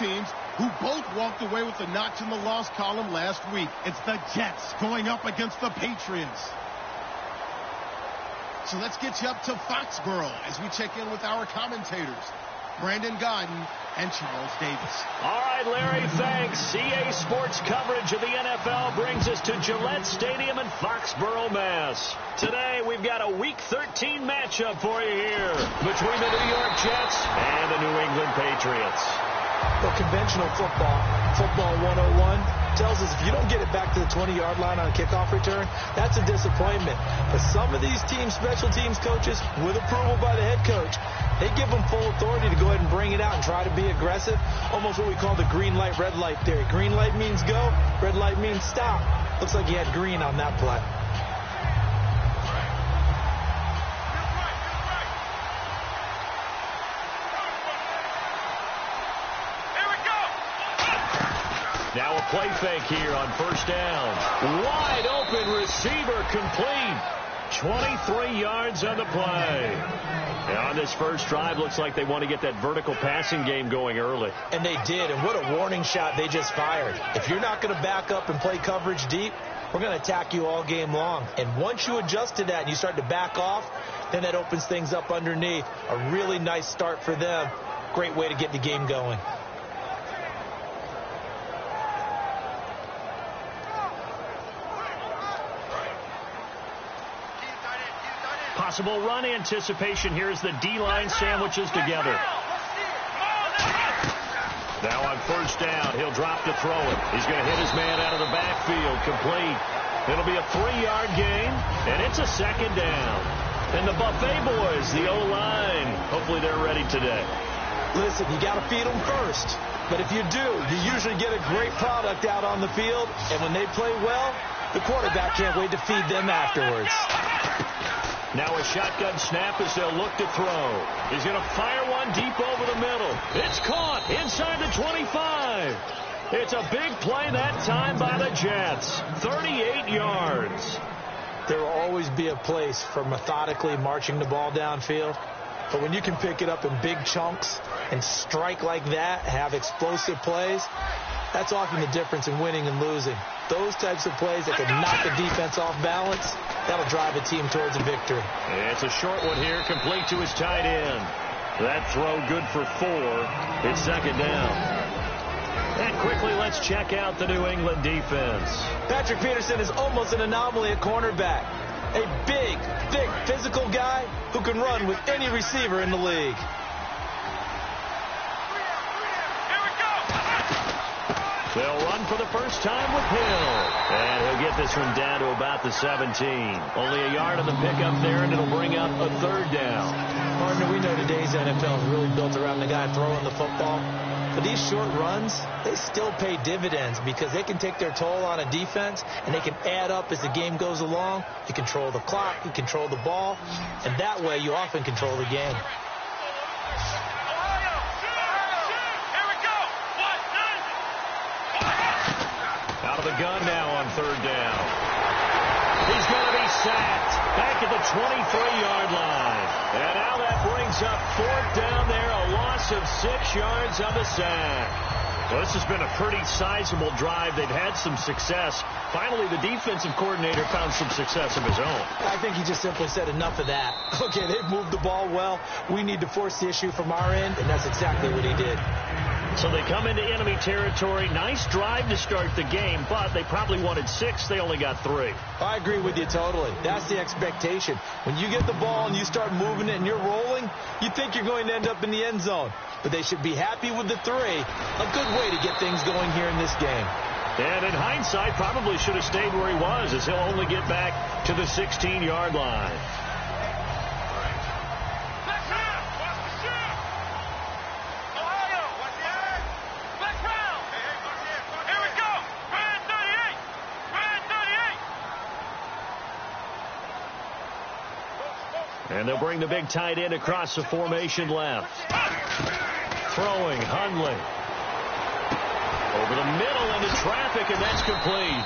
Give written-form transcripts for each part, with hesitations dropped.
teams who both walked away with a notch in the loss column last week. It's the Jets going up against the Patriots. So let's get you up to Foxborough as we check in with our commentators, Brandon Gaudin and Charles Davis. All right, Larry, thanks. CA Sports coverage of the NFL brings us to Gillette Stadium in Foxborough, Mass. Today, we've got a Week 13 matchup for you here between the New York Jets and the New England Patriots. Well, conventional football 101, tells us if you don't get it back to the 20-yard line on a kickoff return, that's a disappointment. But some of these special teams coaches, with approval by the head coach, they give them full authority to go ahead and bring it out and try to be aggressive, almost what we call the green light, red light theory. Green light means go, red light means stop. Looks like he had green on that play. Now a play fake here on first down. Wide open receiver complete. 23 yards on the play. And on this first drive, looks like they want to get that vertical passing game going early. And they did, and what a warning shot they just fired. If you're not going to back up and play coverage deep, we're going to attack you all game long. And once you adjust to that and you start to back off, then that opens things up underneath. A really nice start for them. Great way to get the game going. Possible run anticipation here as the D-line sandwiches together. Now on first down, he'll drop to throw it. He's going to hit his man out of the backfield, complete. It'll be a 3-yard gain, and it's a second down. And the Buffet boys, the O-line, hopefully they're ready today. Listen, you got to feed them first. But if you do, you usually get a great product out on the field. And when they play well, the quarterback can't wait to feed them afterwards. Now a shotgun snap as they'll look to throw. He's going to fire one deep over the middle. It's caught inside the 25. It's a big play that time by the Jets. 38 yards. There will always be a place for methodically marching the ball downfield. But when you can pick it up in big chunks and strike like that, have explosive plays, that's often the difference in winning and losing. Those types of plays that can knock the defense off balance, that'll drive a team towards a victory. It's a short one here, complete to his tight end. That throw good for 4. It's second down. And quickly, let's check out the New England defense. Patrick Peterson is almost an anomaly at cornerback. A big, thick, physical guy who can run with any receiver in the league. They'll run for the first time with Hill. And he'll get this one down to about the 17. Only a yard on the pickup there, and it'll bring up a third down. Partner, we know today's NFL is really built around the guy throwing the football. But these short runs, they still pay dividends because they can take their toll on a defense, and they can add up as the game goes along. You control the clock, you control the ball, and that way you often control the game. Out of the gun now on third down. He's going to be sacked back at the 23-yard line. And now that brings up fourth down there, a loss of 6 yards on the sack. Well, this has been a pretty sizable drive. They've had some success. Finally, the defensive coordinator found some success of his own. I think he just simply said enough of that. Okay, they've moved the ball well. We need to force the issue from our end, and that's exactly what he did. So they come into enemy territory. Nice drive to start the game, but they probably wanted 6. They only got 3. I agree with you totally. That's the expectation. When you get the ball and you start moving it and you're rolling, you think you're going to end up in the end zone. But they should be happy with the 3. A good way to get things going here in this game. And in hindsight, probably should have stayed where he was, as he'll only get back to the 16-yard line. And they'll bring the big tight end across the formation left. Throwing, Hundley. Over the middle into traffic, and that's complete.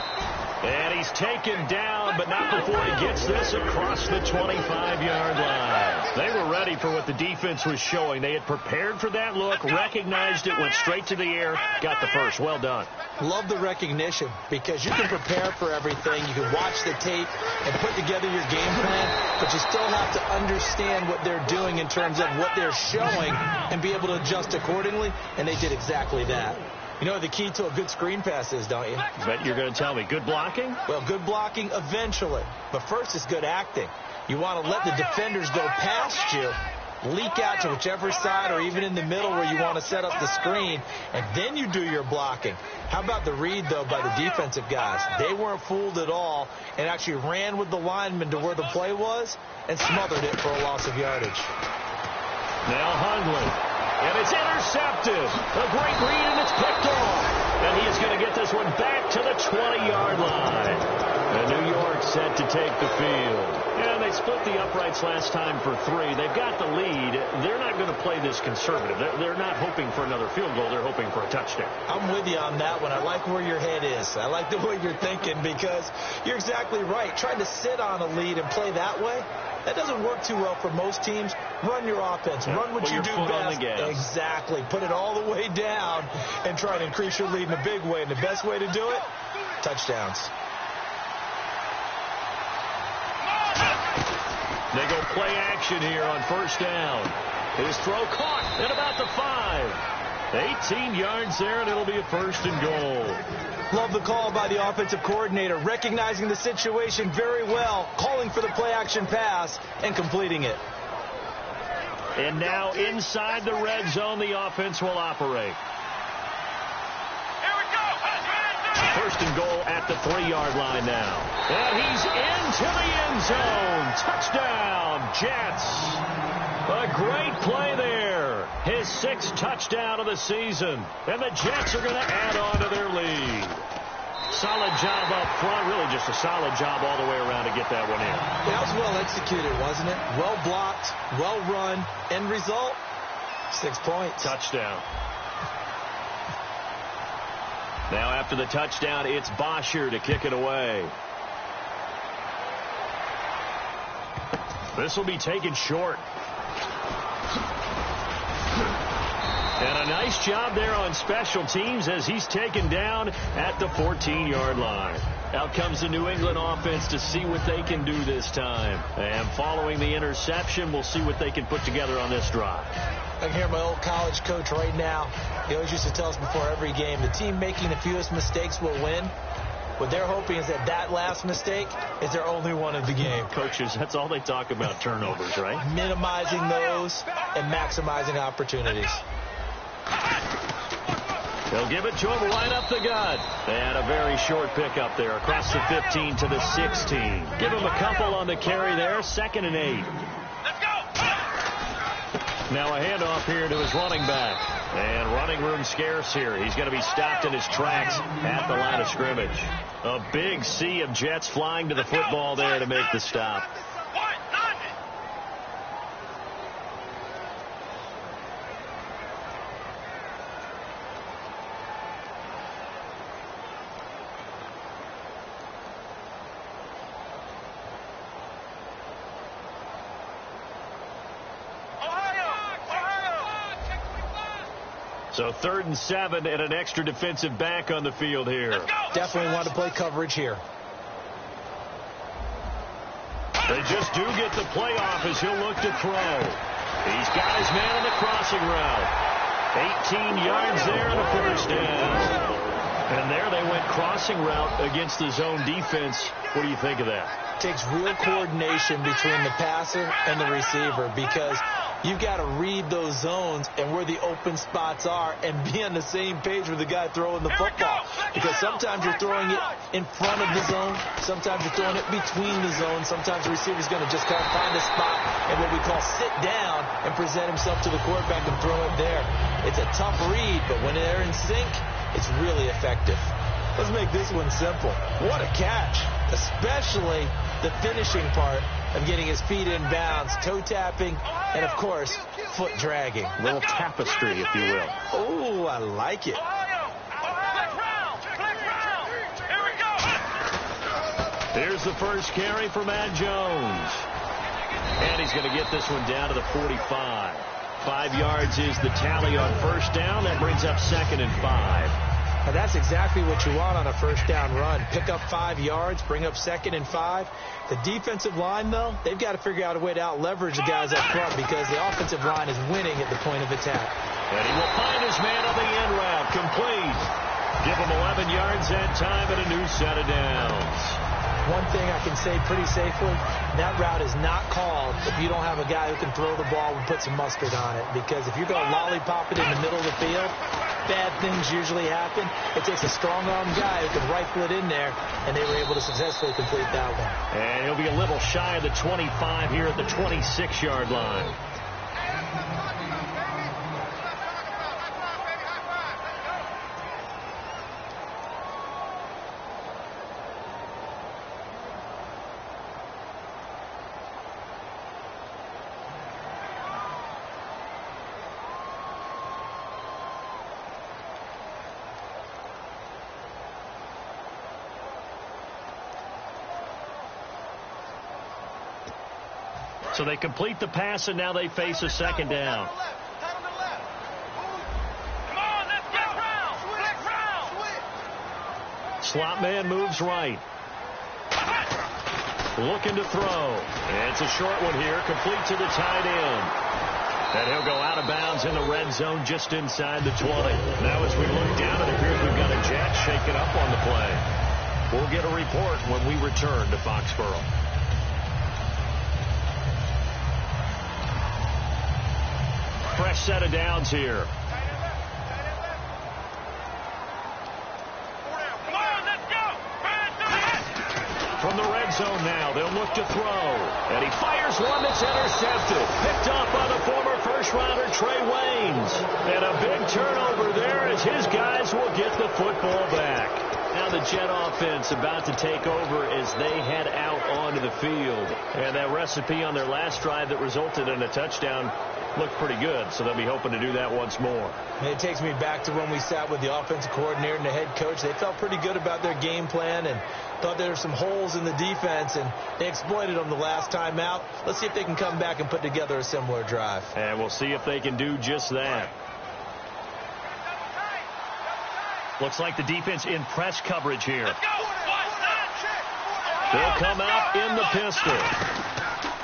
And he's taken down, but not before he gets this across the 25-yard line. They were ready for what the defense was showing. They had prepared for that look, recognized it, went straight to the air, got the first. Well done. Love the recognition because you can prepare for everything. You can watch the tape and put together your game plan, but you still have to understand what they're doing in terms of what they're showing and be able to adjust accordingly, and they did exactly that. You know the key to a good screen pass is, don't you? Bet you're going to tell me. Good blocking? Well, good blocking eventually. But first is good acting. You want to let the defenders go past you, leak out to whichever side or even in the middle where you want to set up the screen, and then you do your blocking. How about the read, though, by the defensive guys? They weren't fooled at all and actually ran with the lineman to where the play was and smothered it for a loss of yardage. Now Hundley. And it's intercepted. A great read, and it's picked off. And he is going to get this one back to the 20-yard line. And New York set to take the field. And they split the uprights last time for 3. They've got the lead. They're not going to play this conservative. They're not hoping for another field goal. They're hoping for a touchdown. I'm with you on that one. I like where your head is. I like the way you're thinking because you're exactly right. Trying to sit on a lead and play that way, that doesn't work too well for most teams. Run your offense. Run what you do best. Exactly. Put it all the way down and try to increase your lead in a big way. And the best way to do it, touchdowns. They go play action here on first down. His throw caught at about the 5. 18 yards there, and it'll be a first and goal. Love the call by the offensive coordinator, recognizing the situation very well, calling for the play-action pass, and completing it. And now inside the red zone, the offense will operate. Here we go. First and goal at the 3-yard line now. And he's into the end zone. Touchdown, Jets. A great play there. His 6th touchdown of the season. And the Jets are going to add on to their lead. Solid job up front. Really just a solid job all the way around to get that one in. That was well executed, wasn't it? Well blocked, well run. End result, 6 points. Touchdown. Now after the touchdown, it's Bosher to kick it away. This will be taken short. And a nice job there on special teams as he's taken down at the 14-yard line. Out comes the New England offense to see what they can do this time. And following the interception, we'll see what they can put together on this drive. I can hear my old college coach right now. He always used to tell us before every game, the team making the fewest mistakes will win. What they're hoping is that last mistake is their only one of the game. Coaches, that's all they talk about, turnovers, right? Minimizing those and maximizing opportunities. They'll give it to him right up the gut. And a very short pickup there across the 15 to the 16. Give him a couple on the carry there. 2nd and 8. Let's go. Now a handoff here to his running back. And running room scarce here. He's going to be stopped in his tracks at the line of scrimmage. A big sea of Jets flying to the football there to make the stop. So 3rd and 7 and an extra defensive back on the field here. Definitely want to play coverage here. They just do get the play off as he'll look to throw. He's got his man on the crossing route. 18 yards there and a first down. And there they went crossing route against the zone defense. What do you think of that? Takes real coordination between the passer and the receiver because you've got to read those zones and where the open spots are and be on the same page with the guy throwing the football. Because sometimes you're throwing it in front of the zone. Sometimes you're throwing it between the zones. Sometimes the receiver's going to just kind of find a spot and what we call sit down and present himself to the quarterback and throw it there. It's a tough read, but when they're in sync, it's really effective. Let's make this one simple. What a catch, especially the finishing part of getting his feet in bounds, toe tapping, and, of course, foot dragging. A little tapestry, if you will. Oh, I like it. the first carry for Matt Jones. And he's going to get this one down to the 45. 5 yards is the tally on first down. That brings up 2nd and 5. Now that's exactly what you want on a first down run. Pick up 5 yards, bring up 2nd and 5. The defensive line, though, they've got to figure out a way to out-leverage the guys up front because the offensive line is winning at the point of attack. And he will find his man on the end route. Complete. Give him 11 yards that time and a new set of downs. One thing I can say pretty safely, that route is not called if you don't have a guy who can throw the ball and put some mustard on it. Because if you're going to lollipop it in the middle of the field, bad things usually happen. It takes a strong-arm guy who can rifle it in there, and they were able to successfully complete that one. And he'll be a little shy of the 25 here at the 26-yard line. So they complete the pass, and now they face a 2nd down. Slot man moves right. Looking to throw. And it's a short one here, complete to the tight end. And he'll go out of bounds in the red zone just inside the 20. Now as we look down, it appears we've got a jet shaking up on the play. We'll get a report when we return to Foxborough. Fresh set of downs here. From the red zone now, they'll look to throw. And he fires one that's intercepted. Picked off by the former first-rounder Trey Waynes. And a big turnover there as his guys will get the football back. Now the Jet offense about to take over as they head out onto the field. And that recipe on their last drive that resulted in a touchdown looked pretty good, so they'll be hoping to do that once more. And it takes me back to when we sat with the offensive coordinator and the head coach. They felt pretty good about their game plan and thought there were some holes in the defense, and they exploited them the last time out. Let's see if they can come back and put together a similar drive. And we'll see if they can do just that. Looks like the defense in press coverage here. They'll come out in the pistol.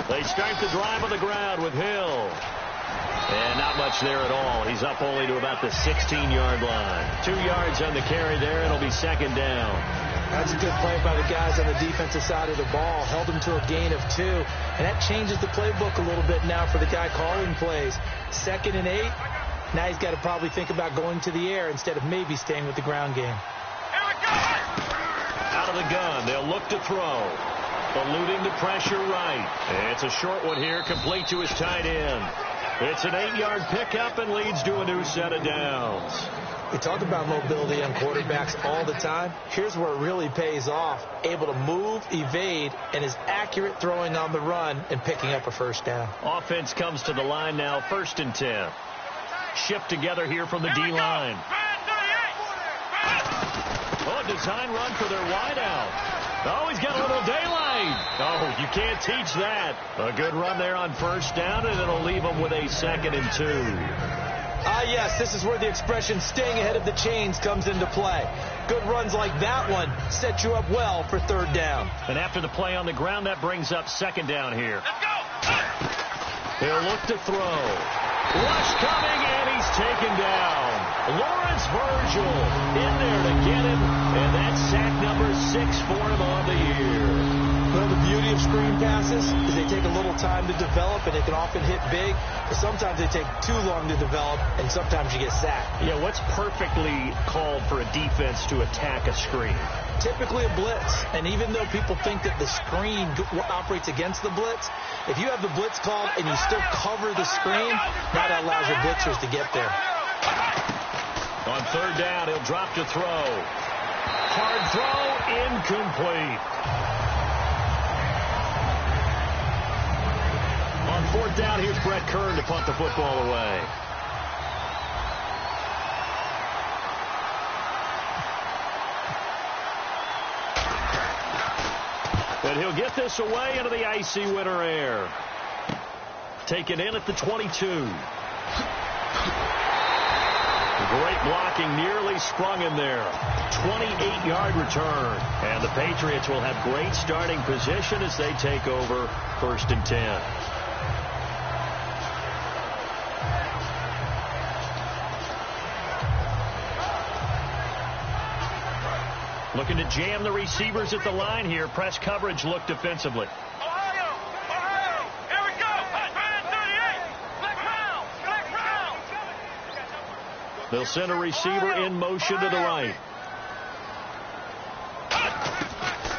They start the drive on the ground with Hill. And not much there at all. He's up only to about the 16-yard line. 2 yards on the carry there, and it'll be 2nd down. That's a good play by the guys on the defensive side of the ball. Held them to a gain of 2. And that changes the playbook a little bit now for the guy calling plays. 2nd and 8. Now he's got to probably think about going to the air instead of maybe staying with the ground game. Out of the gun, they'll look to throw. Eluding the pressure right. And it's a short one here, complete to his tight end. It's an 8-yard pickup and leads to a new set of downs. We talk about mobility on quarterbacks all the time. Here's where it really pays off. Able to move, evade, and is accurate throwing on the run and picking up a first down. Offense comes to the line now, 1st and 10. Shift together here from the D-line. Oh, a design run for their wideout. Oh, he's got a little daylight. Oh, you can't teach that. A good run there on first down, and it'll leave them with a 2nd and 2. Yes, this is where the expression staying ahead of the chains comes into play. Good runs like that one set you up well for 3rd down. And after the play on the ground, that brings up 2nd down here. They'll look to throw. Rush coming, and he's taken down. Lawrence Virgil in there to get him, and that's sack number 6 for him on the year. Well, the beauty of screen passes is they take a little time to develop, and they can often hit big, but sometimes they take too long to develop, and sometimes you get sacked. Yeah, what's perfectly called for a defense to attack a screen? Typically a blitz, and even though people think that the screen operates against the blitz, if you have the blitz called and you still cover the screen, that allows your blitzers to get there. On 3rd down, he'll drop to throw. Hard throw, incomplete. On 4th down, here's Brett Kern to punt the football away. And he'll get this away into the icy winter air. Taken in at the 22. Great blocking, nearly sprung him there. 28-yard return. And the Patriots will have great starting position as they take over 1st and 10. Looking to jam the receivers at the line here. Press coverage look defensively. Ohio, here we go. 38. Black round. They'll send a receiver in motion to the right.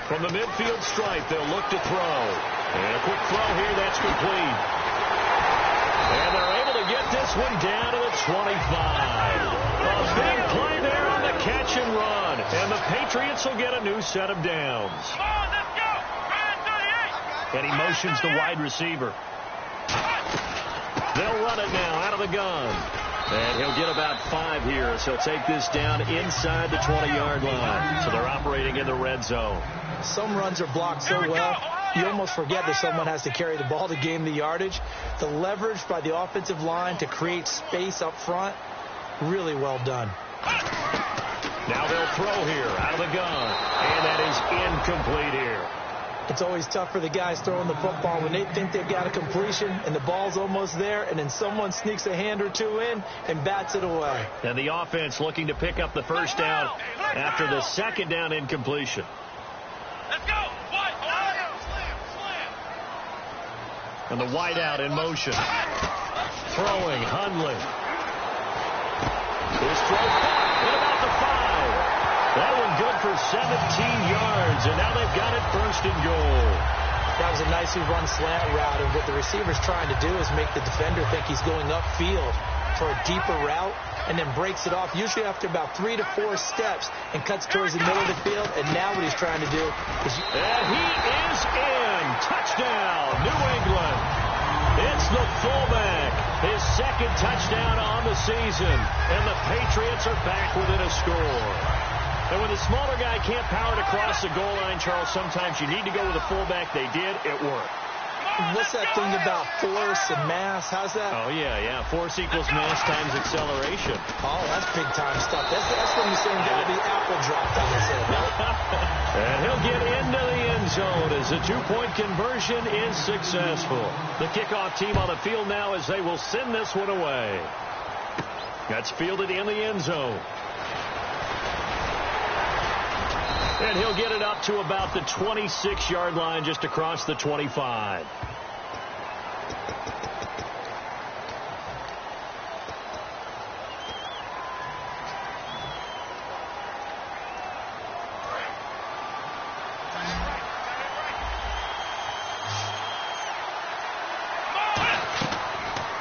From the midfield stripe, they'll look to throw. And a quick throw here, that's complete. And they're able to get this one down to the 25. A big play there on the catch and run. And the Patriots will get a new set of downs. Come on, let's go. 38. And he motions the wide receiver. They'll run it now out of the gun. And he'll get about 5 here, so take this down inside the 20-yard line. So they're operating in the red zone. Some runs are blocked so well, you almost forget that someone has to carry the ball to gain the yardage. The leverage by the offensive line to create space up front, really well done. Now they'll throw here out of the gun. And that is incomplete here. It's always tough for the guys throwing the football when they think they've got a completion and the ball's almost there, and then someone sneaks a hand or two in and bats it away. And the offense looking to pick up the first down after the second down incompletion. Let's go. And the wideout in motion. Throwing, Hundley. His throw caught at about the 5. That one good for 17 yards, and now they've got it 1st and goal. That was a nicely run slant route, and what the receiver's trying to do is make the defender think he's going upfield for a deeper route, and then breaks it off, usually after about 3 to 4 steps, and cuts towards the middle of the field. And now what he's trying to do is... And he is in. Touchdown, New England. It's the fullback. His second touchdown on the season. And the Patriots are back within a score. And when the smaller guy can't power it across the goal line, Charles, sometimes you need to go with a fullback. They did. It worked. What's that thing about force and mass? How's that? Oh, yeah. Force equals mass times acceleration. Oh, that's big-time stuff. That's when you're saying the apple dropped on his head, right? And he'll get into the end zone as the 2-point conversion is successful. The kickoff team on the field now as they will send this one away. That's fielded in the end zone. And he'll get it up to about the 26-yard line just across the 25.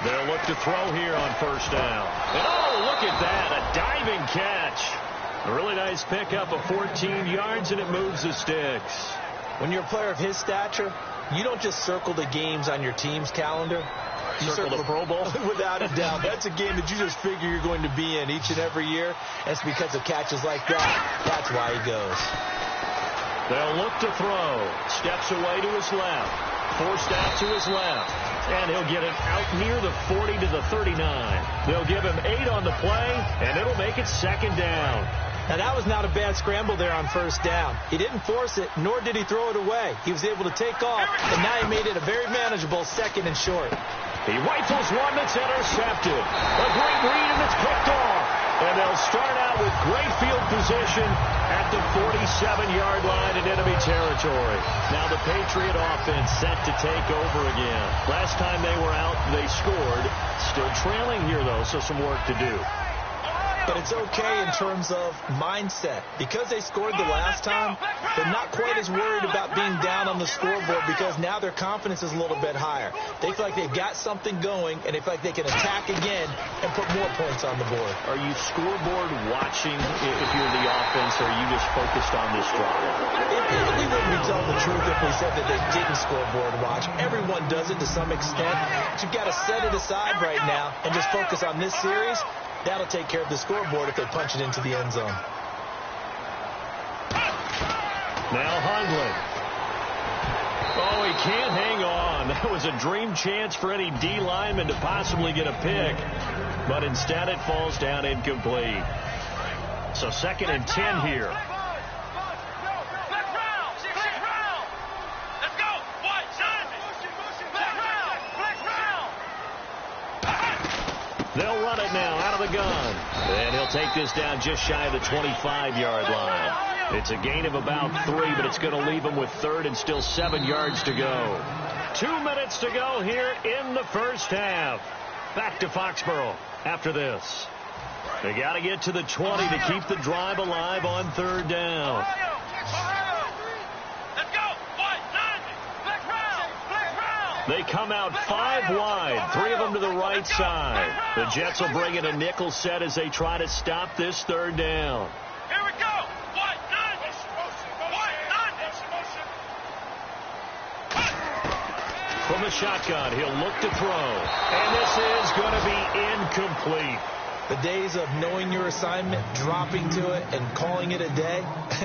They'll look to throw here on 1st down. And oh, look at that, a diving catch. A really nice pickup of 14 yards, and it moves the sticks. When you're a player of his stature, you don't just circle the games on your team's calendar. You circle the Pro Bowl? Without a doubt. That's a game that you just figure you're going to be in each and every year. That's because of catches like that. That's why he goes. They'll look to throw. Steps away to his left. Forced out to his left. And he'll get it out near the 40 to the 39. They'll give him 8 on the play, and it'll make it 2nd down. Now, that was not a bad scramble there on 1st down. He didn't force it, nor did he throw it away. He was able to take off, and now he made it a very manageable 2nd and short. He rifles one that's intercepted. A great read, and it's picked off. And they'll start out with great field position at the 47-yard line in enemy territory. Now the Patriot offense set to take over again. Last time they were out, they scored. Still trailing here, though, so some work to do. But it's okay in terms of mindset. Because they scored the last time, they're not quite as worried about being down on the scoreboard because now their confidence is a little bit higher. They feel like they've got something going, and they feel like they can attack again and put more points on the board. Are you scoreboard watching if you're the offense, or are you just focused on this drive? We wouldn't be telling the truth if we said that they didn't scoreboard watch. Everyone does it to some extent. But you've got to set it aside right now and just focus on this series. That'll take care of the scoreboard if they punch it into the end zone. Now Hundley. Oh, he can't hang on. That was a dream chance for any D lineman to possibly get a pick. But instead it falls down incomplete. So 2nd and 10 here. They'll run it now out of the gun. And he'll take this down just shy of the 25-yard line. It's a gain of about 3, but it's going to leave him with 3rd and still 7 yards to go. 2 minutes to go here in the first half. Back to Foxborough after this. They got to get to the 20 to keep the drive alive on 3rd down. They come out 5 wide, 3 of them to the right side. The Jets will bring in a nickel set as they try to stop this 3rd down. Here we go. From the shotgun, he'll look to throw. And this is going to be incomplete. The days of knowing your assignment, dropping to it, and calling it a day,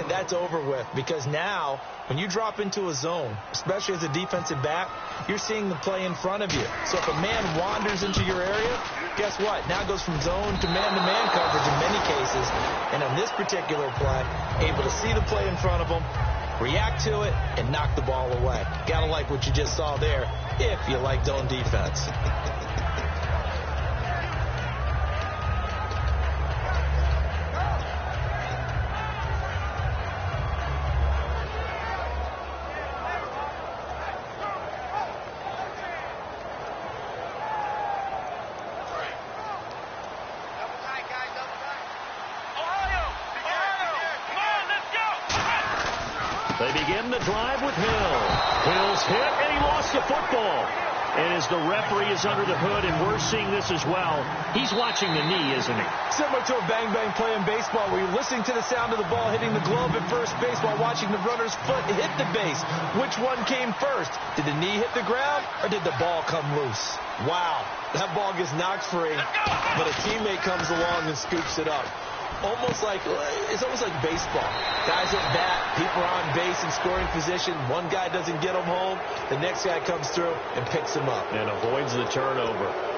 that's over with. Because now, when you drop into a zone, especially as a defensive back, you're seeing the play in front of you. So if a man wanders into your area, guess what? Now it goes from zone to man-to-man coverage in many cases. And on this particular play, able to see the play in front of him, react to it, and knock the ball away. Gotta like what you just saw there, if you like zone defense. They begin the drive with Hill. Hill's hit, and he lost the football. And as the referee is under the hood, and we're seeing this as well, he's watching the knee, isn't he? Similar to a bang-bang play in baseball where you're listening to the sound of the ball hitting the glove at first base while watching the runner's foot hit the base. Which one came first? Did the knee hit the ground, or did the ball come loose? Wow, that ball gets knocked free, but a teammate comes along and scoops it up. It's almost like baseball. Guys at bat, people are on base in scoring position. One guy doesn't get them home. The next guy comes through and picks him up. And avoids the turnover.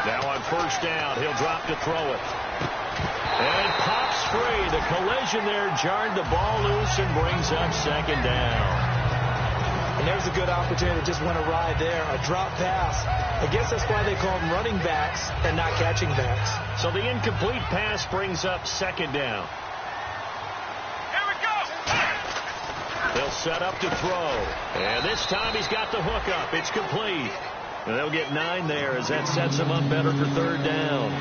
Now on 1st down, he'll drop to throw it. And it pops free. The collision there jarred the ball loose and brings up 2nd down. And there's a good opportunity that just went awry there. A drop pass. I guess that's why they call them running backs and not catching backs. So the incomplete pass brings up 2nd down. Here we go. They'll set up to throw. And this time he's got the hook up. It's complete. And they'll get 9 there as that sets them up better for 3rd down.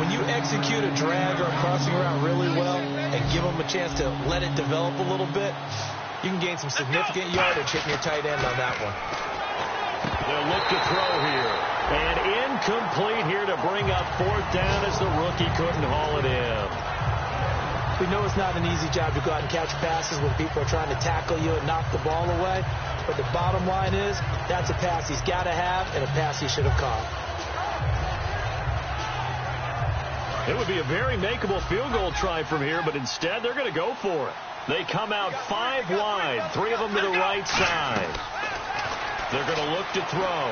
When you execute a drag or a crossing route really well and give them a chance to let it develop a little bit, you can gain some significant yardage hitting your tight end on that one. They'll look to throw here. And incomplete here to bring up 4th down as the rookie couldn't haul it in. We know it's not an easy job to go out and catch passes when people are trying to tackle you and knock the ball away. But the bottom line is, that's a pass he's got to have and a pass he should have caught. It would be a very makeable field goal try from here, but instead they're going to go for it. They come out 5 wide, 3 of them to the right side. They're going to look to throw.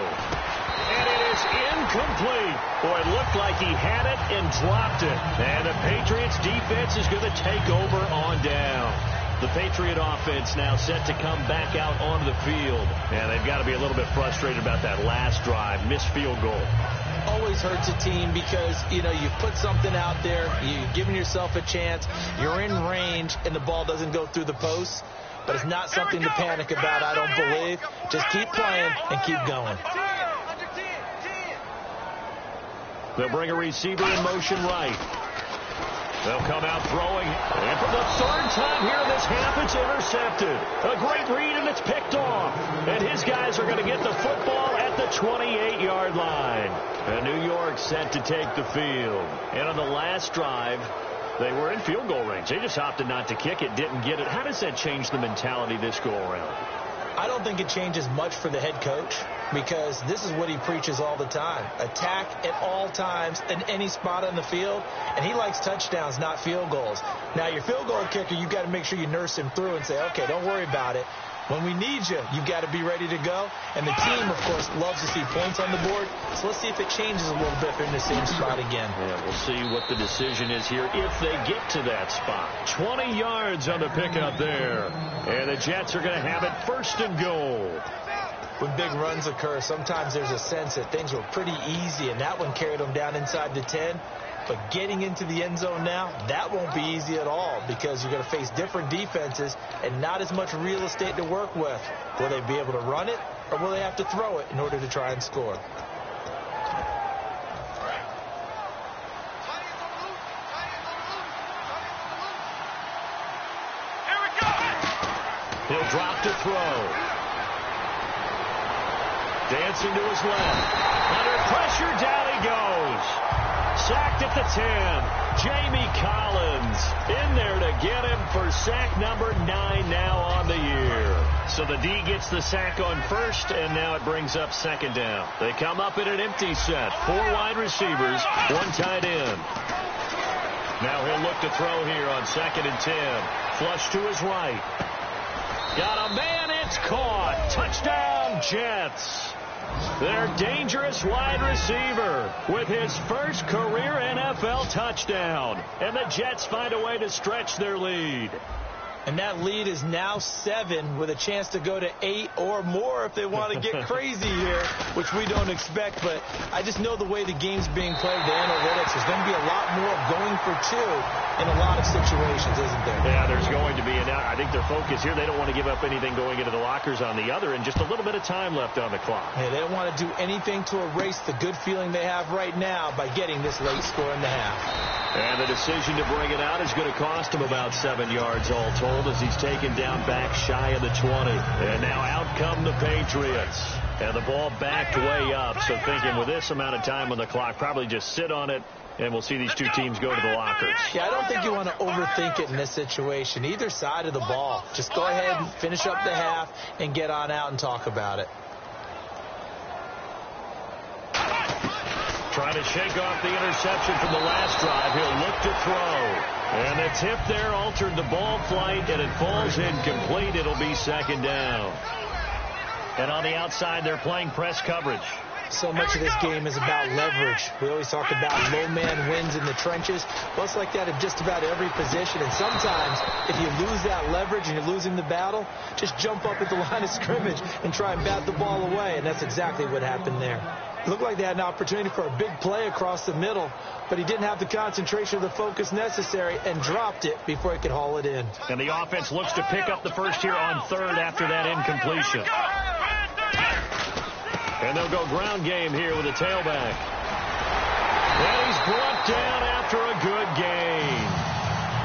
And it is incomplete. Boy, it looked like he had it and dropped it. And the Patriots defense is going to take over on down. The Patriot offense now set to come back out onto the field. And they've got to be a little bit frustrated about that last drive, missed field goal. Always hurts a team because, you put something out there, you're giving yourself a chance, you're in range, and the ball doesn't go through the posts. But it's not something to panic about, I don't believe. Just keep playing and keep going. They'll bring a receiver in motion right. They'll come out throwing. And for the third time here in this half, it's intercepted. A great read, and it's picked off. And his guys are going to get the football at the 28-yard line. And New York set to take the field. And on the last drive, they were in field goal range. They just opted not to kick it, didn't get it. How does that change the mentality this go around? I don't think it changes much for the head coach because this is what he preaches all the time. Attack at all times in any spot on the field, and he likes touchdowns, not field goals. Now, your field goal kicker, you've got to make sure you nurse him through and say, okay, don't worry about it. When we need you, you've got to be ready to go. And the team, of course, loves to see points on the board. So let's see if it changes a little bit if they're in the same spot again. Yeah, we'll see what the decision is here if they get to that spot. 20 yards on the pickup there. And the Jets are going to have it first and goal. When big runs occur, sometimes there's a sense that things were pretty easy, and that one carried them down inside the 10. But getting into the end zone now, that won't be easy at all because you're going to face different defenses and not as much real estate to work with. Will they be able to run it, or will they have to throw it in order to try and score? Here we go. He'll drop to throw. Dancing to his left. Under pressure, down he goes. Sacked at the 10. Jamie Collins in there to get him for sack number 9 now on the year. So the D gets the sack on first, and now it brings up second down. They come up in an empty set. 4 wide receivers, 1 tight end. Now he'll look to throw here on 2nd and 10. Flush to his right. Got a man, it's caught. Touchdown, Jets. Their dangerous wide receiver with his first career NFL touchdown. And the Jets find a way to stretch their lead. And that lead is now 7 with a chance to go to 8 or more if they want to get crazy here, which we don't expect. But I just know the way the game's being played, the analytics, there's going to be a lot more going for 2 in a lot of situations, isn't there? Yeah, there's going to be. And I think their focus here, they don't want to give up anything going into the lockers on the other, and just a little bit of time left on the clock. Yeah, they don't want to do anything to erase the good feeling they have right now by getting this late score in the half. And the decision to bring it out is going to cost him about 7 yards all told as he's taken down back shy of the 20. And now out come the Patriots. And the ball backed way up. So thinking with this amount of time on the clock, probably just sit on it, and we'll see these two teams go to the lockers. Yeah, I don't think you want to overthink it in this situation. Either side of the ball. Just go ahead and finish up the half and get on out and talk about it. Trying to shake off the interception from the last drive. He'll look to throw. And the tip there altered the ball flight, and it falls incomplete. It'll be 2nd down. And on the outside, they're playing press coverage. So much of this game is about leverage. We always talk about low man wins in the trenches. Well, it's like that in just about every position. And sometimes, if you lose that leverage and you're losing the battle, just jump up at the line of scrimmage and try and bat the ball away. And that's exactly what happened there. It looked like they had an opportunity for a big play across the middle, but he didn't have the concentration or the focus necessary and dropped it before he could haul it in. And the offense looks to pick up the first here on 3rd after that incompletion. And they'll go ground game here with a tailback. And he's brought down after a good gain.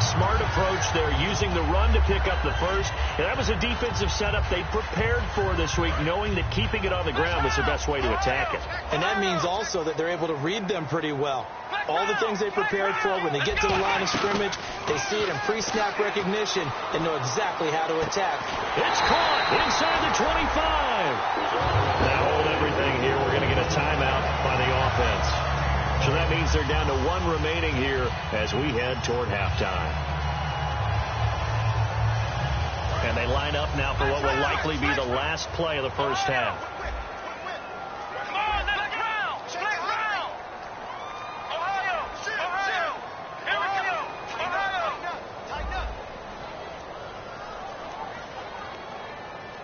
Smart approach there, using the run to pick up the first. And that was a defensive setup they prepared for this week, knowing that keeping it on the ground was the best way to attack it. And that means also that they're able to read them pretty well. All the things they prepared for, when they get to the line of scrimmage, they see it in pre-snap recognition and know exactly how to attack. It's caught inside the 25. Now hold everything here. We're going to get a timeout by the offense. So that means they're down to 1 remaining here as we head toward halftime. And they line up now for what will likely be the last play of the first half. Come on, let's round. Split round. Ohio. Here we go. Ohio. Tighten up.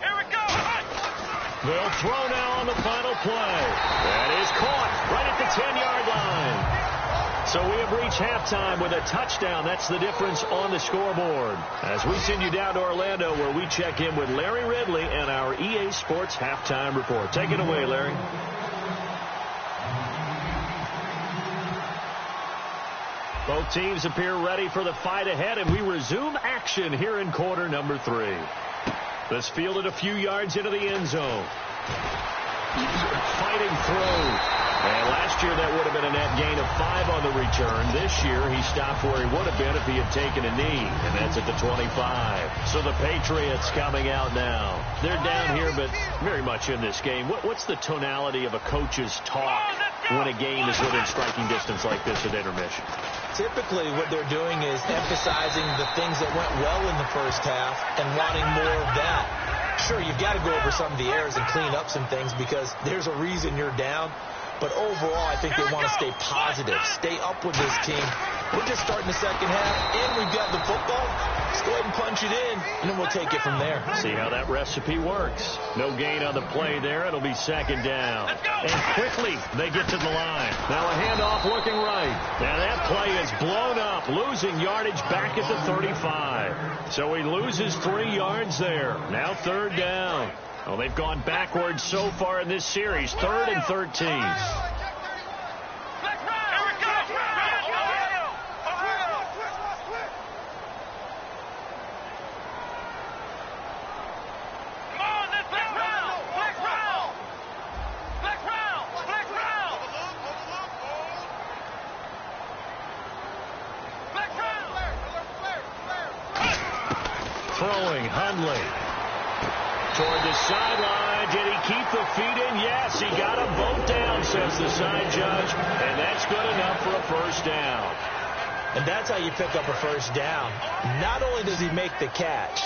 Here we go. They'll throw now on the final play. That is caught right at the 10-yard line. So we have reached halftime with a touchdown. That's the difference on the scoreboard. As we send you down to Orlando, where we check in with Larry Ridley and our EA Sports Halftime Report. Take it away, Larry. Both teams appear ready for the fight ahead, and we resume action here in quarter number 3. This fielded a few yards into the end zone. Fighting through. And last year that would have been a net gain of 5 on the return. This year he stopped where he would have been if he had taken a knee, and that's at the 25. So the Patriots coming out now. They're down here, but very much in this game. What's the tonality of a coach's talk when a game is within striking distance like this at intermission? Typically what they're doing is emphasizing the things that went well in the first half and wanting more of that. Sure, you've got to go over some of the errors and clean up some things because there's a reason you're down. But overall, I think they want to stay positive, stay up with this team. We're just starting the second half, and we've got the football. Let's go ahead and punch it in, and then we'll take it from there. See how that recipe works. No gain on the play there. It'll be second down. And quickly, they get to the line. Now a handoff looking right. Now that play is blown up, losing yardage back at the 35. So he loses 3 yards there. Now third down. Well, they've gone backwards so far in this series. 3rd and 13. Throwing, Hundley. Toward the sideline. Did he keep the feet in? Yes, he got them both down, says the side judge. And that's good enough for a first down. And that's how you pick up a first down. Not only does he make the catch,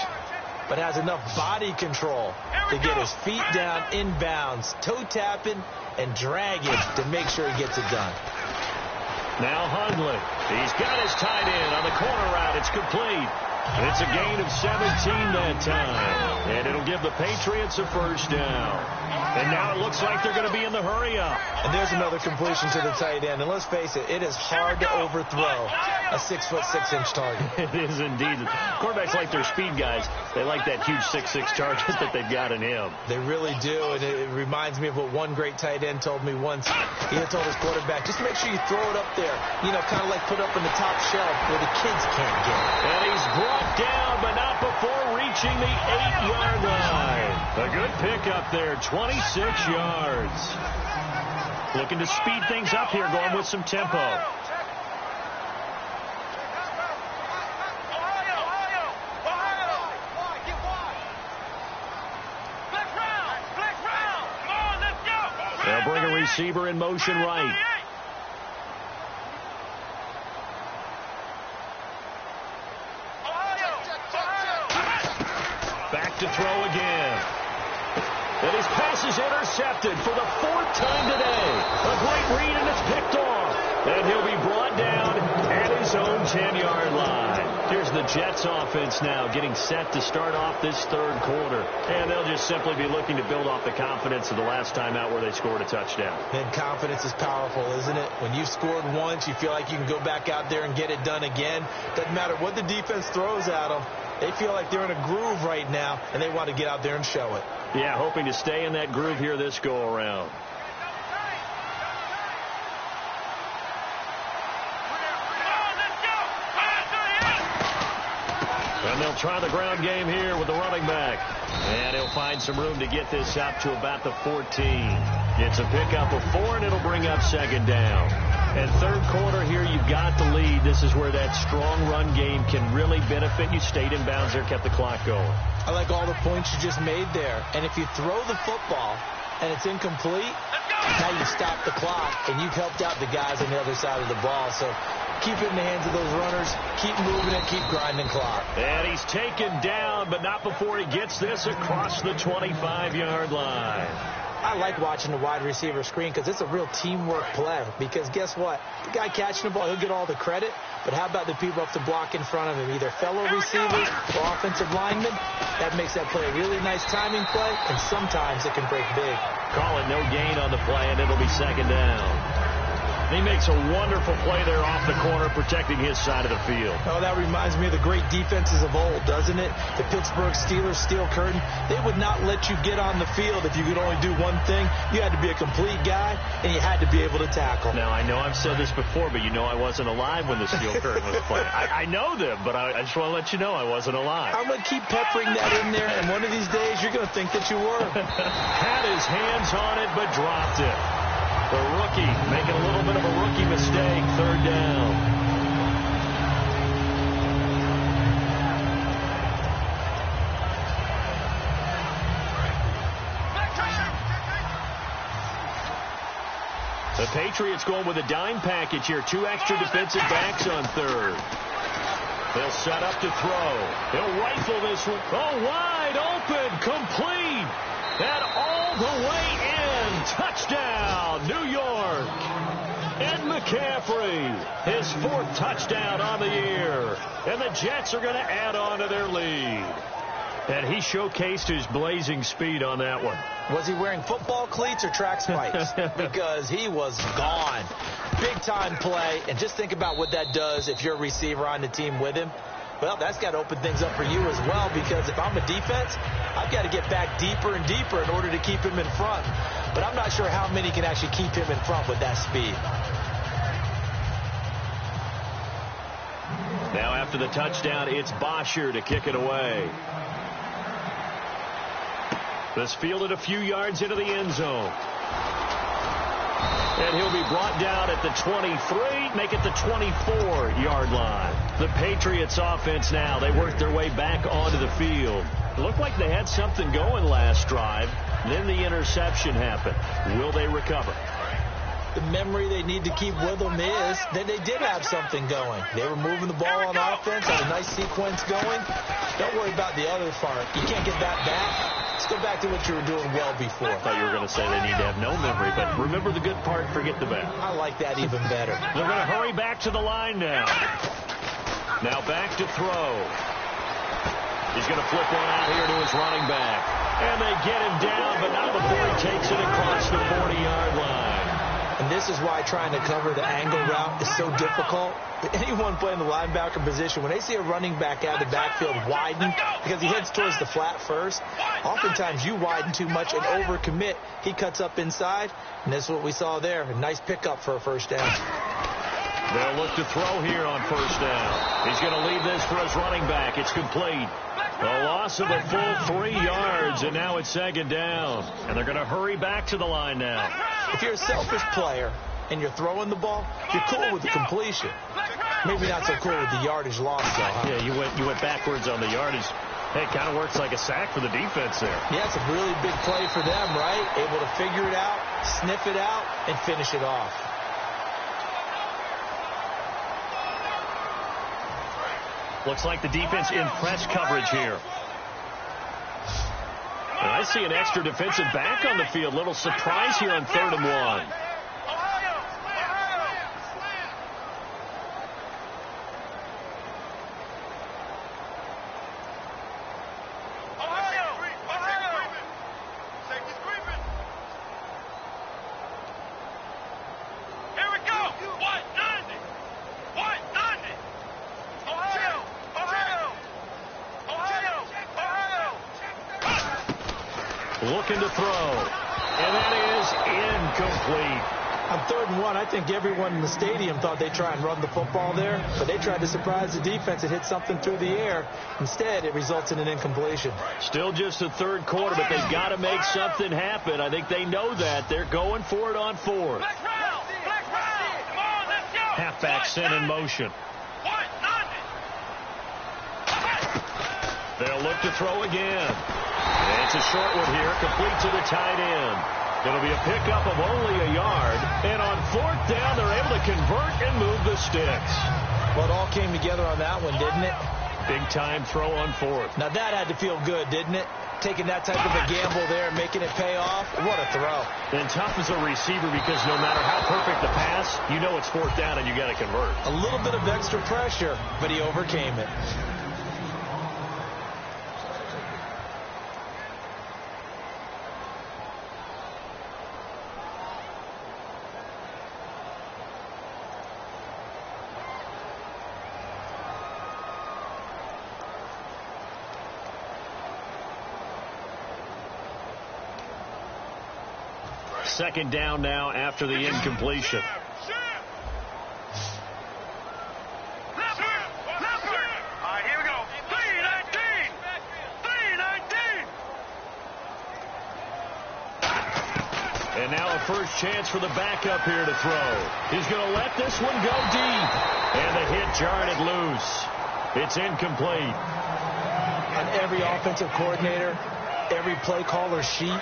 but has enough body control to get his feet down inbounds, toe tapping and dragging to make sure he gets it done. Now Hundley. He's got his tight end on the corner route. It's complete. It's a gain of 17 that time. And it'll give the Patriots a first down. And now it looks like they're going to be in the hurry up. And there's another completion to the tight end. And let's face it, it is hard to overthrow a 6'6" target. It is indeed. Quarterbacks like their speed guys. They like that huge 6'6" target that they've got in him. They really do. And it reminds me of what one great tight end told me once. He had told his quarterback, just make sure you throw it up there. You know, kind of like put up in the top shelf where the kids can't get it. And he's brought down, but not before reaching the 8-yard line. A good pickup there, 26 yards. Looking to speed things up here, going with some tempo. They'll bring a receiver in motion right. Back to throw again. And his pass is intercepted for the 4th time today. A great read, and it's picked off. And he'll be brought down at his own 10-yard line. Here's the Jets offense now getting set to start off this 3rd quarter. And they'll just simply be looking to build off the confidence of the last time out where they scored a touchdown. And confidence is powerful, isn't it? When you've scored once, you feel like you can go back out there and get it done again. Doesn't matter what the defense throws at them. They feel like they're in a groove right now, and they want to get out there and show it. Yeah, hoping to stay in that groove here this go-around. And they'll try the ground game here with the running back. And he'll find some room to get this up to about the 14. It's a pickup of 4, and it'll bring up 2nd down. And 3rd quarter here, you've got the lead. This is where that strong run game can really benefit you. Stayed in bounds there, kept the clock going. I like all the points you just made there. And if you throw the football and it's incomplete, now you stop the clock, and you've helped out the guys on the other side of the ball. So keep it in the hands of those runners. Keep moving and keep grinding clock. And he's taken down, but not before he gets this across the 25-yard line. I like watching the wide receiver screen because it's a real teamwork play. Because guess what? The guy catching the ball, he'll get all the credit. But how about the people up to block in front of him? Either fellow receivers or offensive linemen. That makes that play a really nice timing play, and sometimes it can break big. Call it no gain on the play, and it'll be 2nd down. He makes a wonderful play there off the corner, protecting his side of the field. Oh, that reminds me of the great defenses of old, doesn't it? The Pittsburgh Steelers steel curtain. They would not let you get on the field if you could only do one thing. You had to be a complete guy, and you had to be able to tackle. Now, I know I've said this before, but you know I wasn't alive when the steel curtain was playing. I know them, but I just want to let you know I wasn't alive. I'm going to keep peppering that in there, and one of these days you're going to think that you were. Had his hands on it, but dropped it. The rookie making a little bit of a rookie mistake, third down. The Patriots going with a dime package here. 2 extra defensive backs on third. They'll set up to throw. They'll rifle this one. Oh, wide open, complete. And all the way in. Touchdown, New York. Ed McCaffrey, his 4th touchdown on the year. And the Jets are going to add on to their lead. And he showcased his blazing speed on that one. Was he wearing football cleats or track spikes? Because he was gone. Big-time play. And just think about what that does if you're a receiver on the team with him. Well, that's got to open things up for you as well, because if I'm a defense, I've got to get back deeper and deeper in order to keep him in front. But I'm not sure how many can actually keep him in front with that speed. Now after the touchdown, it's Bosher to kick it away. This fielded a few yards into the end zone. And he'll be brought down at the 23, make it the 24-yard line. The Patriots offense now, they work their way back onto the field. It looked like they had something going last drive. Then the interception happened. Will they recover? The memory they need to keep with them is that they did have something going. They were moving the ball on offense, had a nice sequence going. Don't worry about the other part. You can't get that back. Let's go back to what you were doing well before. I thought you were going to say they need to have no memory, but remember the good part, forget the bad. I like that even better. They're going to hurry back to the line now. Now back to throw. He's going to flip one out here to his running back. And they get him down, but not before he takes it across the 40-yard line. And this is why trying to cover the angle route is so difficult. Anyone playing the linebacker position, when they see a running back out of the backfield widen, because he heads towards the flat first, oftentimes you widen too much and overcommit. He cuts up inside, and that's what we saw there. A nice pickup for a first down. They'll look to throw here on first down. He's going to leave this for his running back. It's complete. A loss of a full 3 yards, and now it's second down. And they're going to hurry back to the line now. If you're a selfish player and you're throwing the ball, you're cool with the completion. Maybe not so cool with the yardage loss, though, huh? Yeah, you went backwards on the yardage. Hey, it kind of works like a sack for the defense there. Yeah, it's a really big play for them, right? Able to figure it out, sniff it out, and finish it off. Looks like the defense in press coverage here. And I see an extra defensive back on the field. Little surprise here on 3rd and 1. Looking to throw, and that is incomplete. On 3rd and 1, I think everyone in the stadium thought they'd try and run the football there, but they tried to surprise the defense and hit something through the air. Instead, it results in an incompletion. Still just the 3rd quarter, but they've got to make something happen. I think they know that. They're going for it on 4th. Halfback sent in motion. They'll look to throw again. And it's a short one here, complete to the tight end. It'll be a pickup of only a yard. And on 4th down, they're able to convert and move the sticks. Well, it all came together on that one, didn't it? Big-time throw on 4th. Now, that had to feel good, didn't it? Taking that type of a gamble there and making it pay off. What a throw. And tough as a receiver because no matter how perfect the pass, you know it's 4th down and you got to convert. A little bit of extra pressure, but he overcame it. Second down now after the incompletion. And now a first chance for the backup here to throw. He's going to let this one go deep. And the hit jarred it loose. It's incomplete. On every offensive coordinator, every play caller sheet,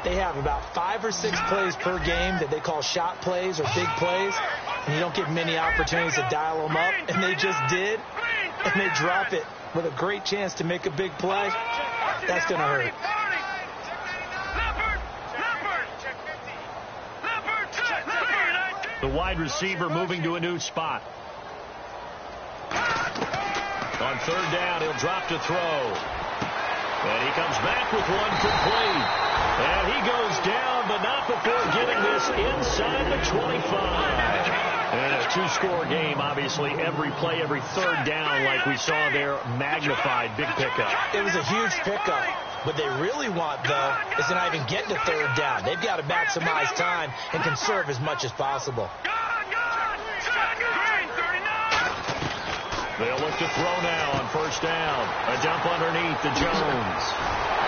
they have about 5 or 6 plays per game that they call shot plays or big plays. And you don't get many opportunities to dial them up. And they just did. And they drop it with a great chance to make a big play. That's going to hurt. The wide receiver moving to a new spot. On third down, he'll drop to throw. And he comes back with one complete. And he goes down, but not before getting this inside the 25. And a two-score game, obviously. Every play, every third down, like we saw there, magnified. Big pickup. It was a huge pickup. What they really want, though, is to not even get to third down. They've got to maximize time and conserve as much as possible. They'll look to throw now on first down. A dump underneath to Jones.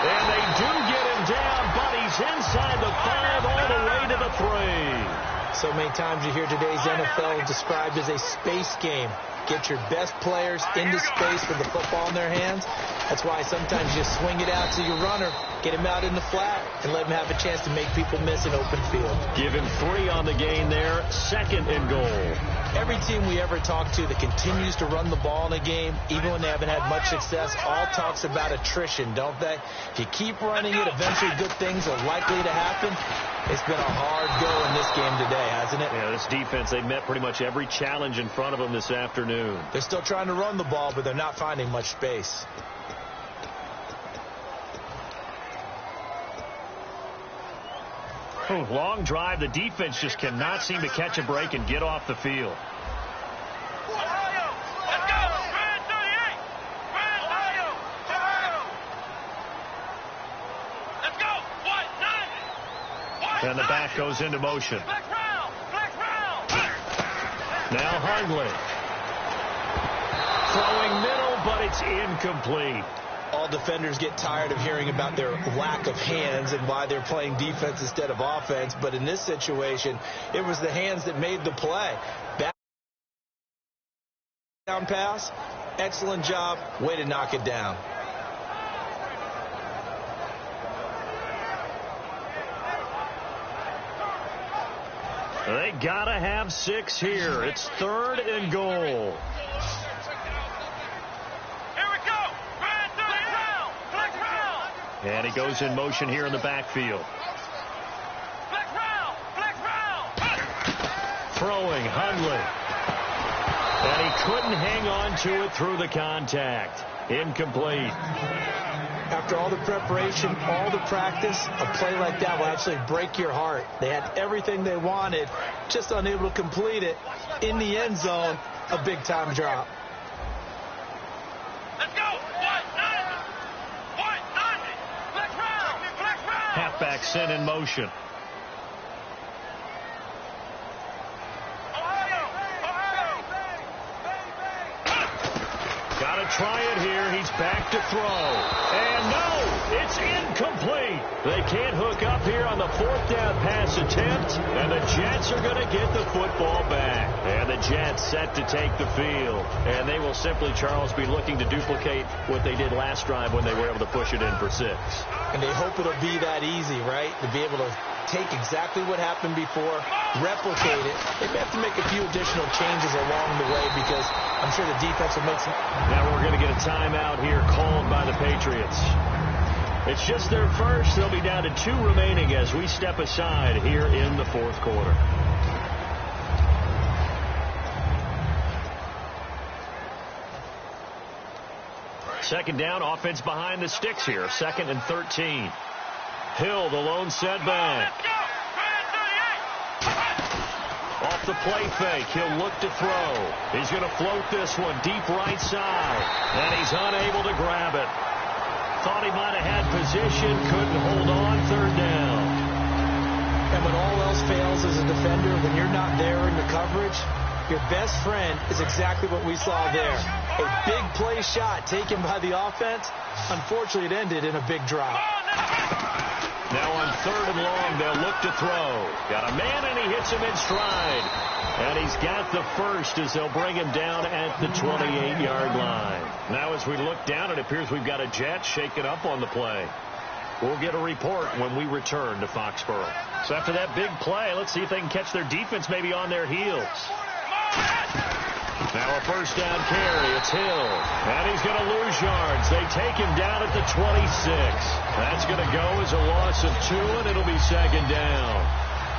And they do get him down, but he's inside the 5 all the way to the 3. So many times you hear today's NFL described as a space game. Get your best players into space with the football in their hands. That's why sometimes you swing it out to your runner, get him out in the flat, and let him have a chance to make people miss an open field. Give him 3 on the gain there, 2nd and goal. Every team we ever talk to that continues to run the ball in a game, even when they haven't had much success, all talks about attrition, don't they? If you keep running it, eventually good things are likely to happen. It's been a hard go in this game today, hasn't it? Yeah, this defense, they met pretty much every challenge in front of them this afternoon. They're still trying to run the ball, but they're not finding much space. Long drive. The defense just cannot seem to catch a break and get off the field. And the back goes into motion. Now Hundley. Throwing middle, but it's incomplete. All defenders get tired of hearing about their lack of hands and why they're playing defense instead of offense. But in this situation, it was the hands that made the play. Back down pass. Excellent job. Way to knock it down. They gotta have 6 here. It's 3rd and goal. And he goes in motion here in the backfield. Throwing, Hundley. And he couldn't hang on to it through the contact. Incomplete. After all the preparation, all the practice, a play like that will actually break your heart. They had everything they wanted, just unable to complete it. In the end zone, a big-time drop. Halfback sent in motion. Got to try it here. He's back to throw. And no, it's incomplete. They can't hook up here on the 4th down pass attempt. And the Jets are going to get the football back. And the Jets set to take the field. And they will simply, Charles, be looking to duplicate what they did last drive when they were able to push it in for 6. And they hope it'll be that easy, right? To be able to take exactly what happened before, replicate it. They may have to make a few additional changes along the way because I'm sure the defense will make some. Now we're going to get a timeout here called by the Patriots. It's just their first. They'll be down to 2 remaining as we step aside here in the 4th quarter. Second down, offense behind the sticks here. 2nd and 13. Hill, the lone setback. Off the play fake, he'll look to throw. He's going to float this one deep right side. And he's unable to grab it. Thought he might have had position, couldn't hold on. 3rd down. And when all else fails as a defender, when you're not there in the coverage, your best friend is exactly what we saw there. A big play shot taken by the offense. Unfortunately, it ended in a big drop. Now on 3rd and long, they'll look to throw. Got a man, and he hits him in stride. And he's got the first as they'll bring him down at the 28-yard line. Now as we look down, it appears we've got a Jet shaken up on the play. We'll get a report when we return to Foxborough. So after that big play, let's see if they can catch their defense maybe on their heels. Now a first down carry. It's Hill. And he's going to lose yards. They take him down at the 26. That's going to go as a loss of 2, and it'll be 2nd down.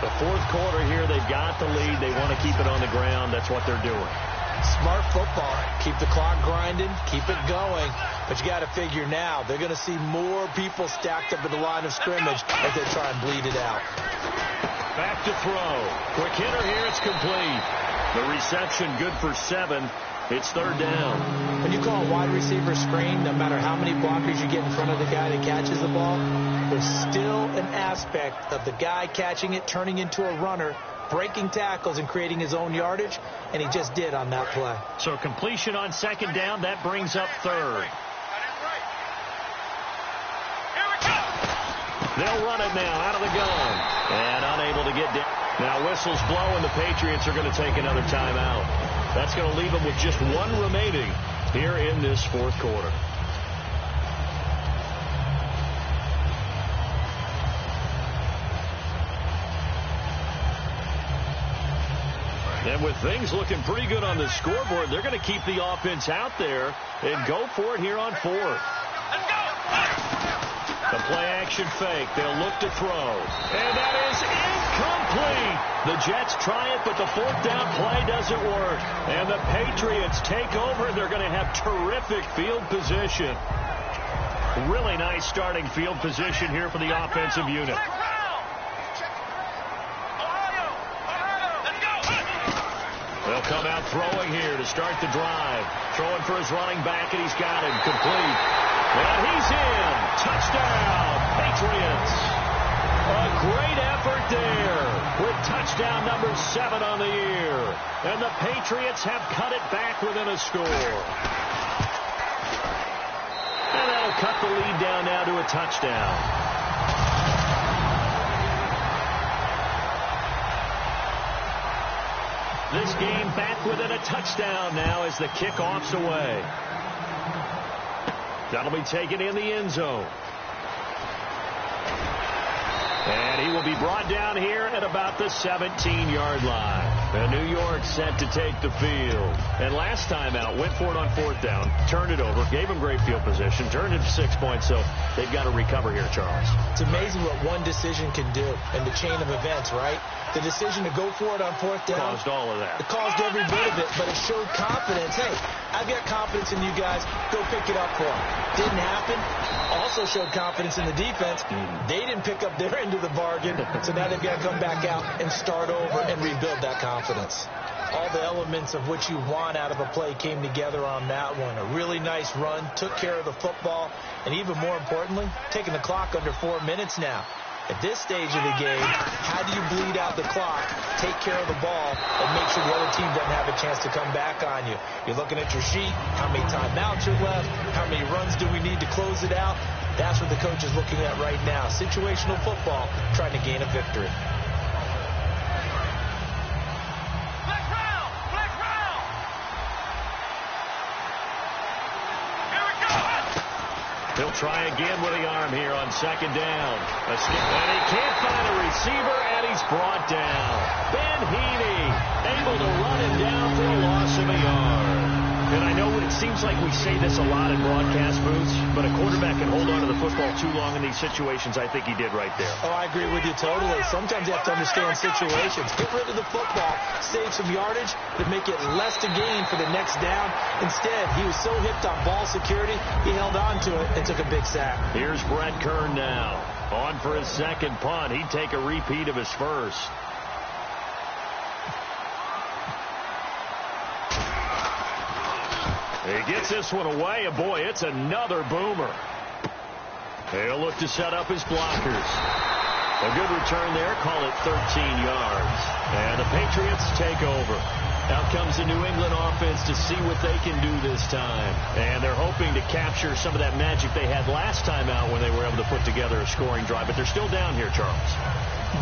The 4th quarter here, they've got the lead. They want to keep it on the ground. That's what they're doing. Smart football. Keep the clock grinding. Keep it going. But you got to figure now, they're going to see more people stacked up at the line of scrimmage as they try and bleed it out. Back to throw. Quick hitter here. It's complete. The reception good for 7. It's 3rd down. When you call a wide receiver screen, no matter how many blockers you get in front of the guy that catches the ball, there's still an aspect of the guy catching it, turning into a runner, breaking tackles and creating his own yardage, and he just did on that play. So completion on 2nd down, that brings up 3rd. They'll run it now out of the gun. And unable to get down. Now whistles blow, and the Patriots are going to take another timeout. That's going to leave them with just 1 remaining here in this 4th quarter. And with things looking pretty good on the scoreboard, they're going to keep the offense out there and go for it here on 4th. The play-action fake. They'll look to throw. And that is incomplete. The Jets try it, but the 4th down play doesn't work. And the Patriots take over. They're going to have terrific field position. Really nice starting field position here for the offensive unit. They'll come out throwing here to start the drive. Throwing for his running back, and he's got him complete. And he's in. Touchdown, Patriots. A great effort there with touchdown number 7 on the year. And the Patriots have cut it back within a score. And that'll cut the lead down now to a touchdown. This game back within a touchdown now as the kickoff's away. That'll be taken in the end zone. And he will be brought down here at about the 17-yard line. And New York set to take the field. And last time out, went for it on 4th down, turned it over, gave him great field position, turned it to 6 points, so they've got to recover here, Charles. It's amazing what one decision can do in the chain of events, right? The decision to go for it on 4th down. Caused all of that. It caused every bit of it, but it showed confidence. Hey, I've got confidence in you guys. Go pick it up for them. Didn't happen. Also showed confidence in the defense. They didn't pick up their end of the bargain, so now they've got to come back out and start over and rebuild that confidence. All the elements of what you want out of a play came together on that one. A really nice run, took care of the football, and even more importantly, taking the clock under 4 minutes now. At this stage of the game, how do you bleed out the clock, take care of the ball, and make sure the other team doesn't have a chance to come back on you? You're looking at your sheet, how many timeouts are left, how many runs do we need to close it out? That's what the coach is looking at right now. Situational football, trying to gain a victory. He'll try again with the arm here on 2nd down. And he can't find a receiver, and he's brought down. Ben Heaney able to run him down for a loss of a yard. And I know it seems like we say this a lot in broadcast booths, but a quarterback can hold on to the football too long in these situations. I think he did right there. Oh, I agree with you totally. Sometimes you have to understand situations. Get rid of the football, save some yardage, but make it less to gain for the next down. Instead, he was so hipped on ball security, he held on to it and took a big sack. Here's Brett Kern now. On for his 2nd punt. He'd take a repeat of his first. He gets this one away, and boy, it's another boomer. He'll look to set up his blockers. A good return there. Call it 13 yards. And the Patriots take over. Out comes the New England offense to see what they can do this time. And they're hoping to capture some of that magic they had last time out when they were able to put together a scoring drive. But they're still down here, Charles.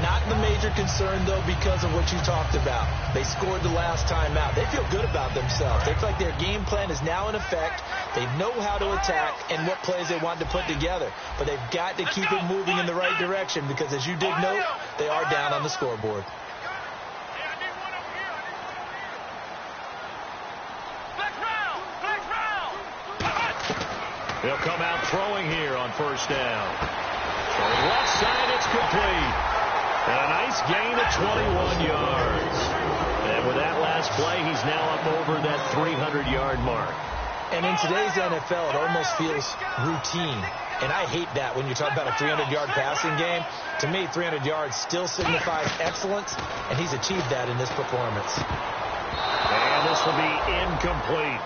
Not the major concern, though, because of what you talked about. They scored the last time out. They feel good about themselves. They feel like their game plan is now in effect. They know how to attack and what plays they want to put together. But they've got to keep it moving in the right direction because, as you did note, they are down on the scoreboard. They'll come out throwing here on first down. Throwing left side, it's complete. And a nice gain of 21 yards. And with that last play, he's now up over that 300-yard mark. And in today's NFL, it almost feels routine. And I hate that when you talk about a 300-yard passing game. To me, 300 yards still signifies excellence, and he's achieved that in this performance. And this will be incomplete.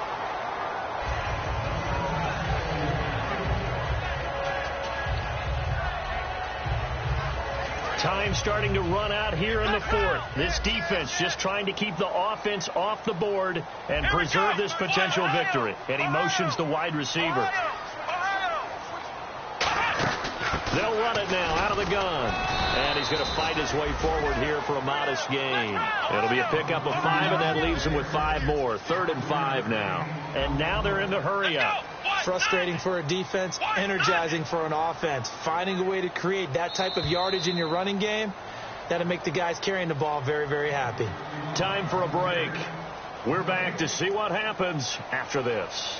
Time starting to run out here in the fourth. This defense just trying to keep the offense off the board and preserve this potential victory. And he motions the wide receiver. They'll run it now out of the gun. And he's going to fight his way forward here for a modest gain. It'll be a pickup of 5, and that leaves him with 5 more. 3rd and 5 now. And now they're in the hurry up. Frustrating for a defense, energizing for an offense. Finding a way to create that type of yardage in your running game, that'll make the guys carrying the ball very, very happy. Time for a break. We're back to see what happens after this.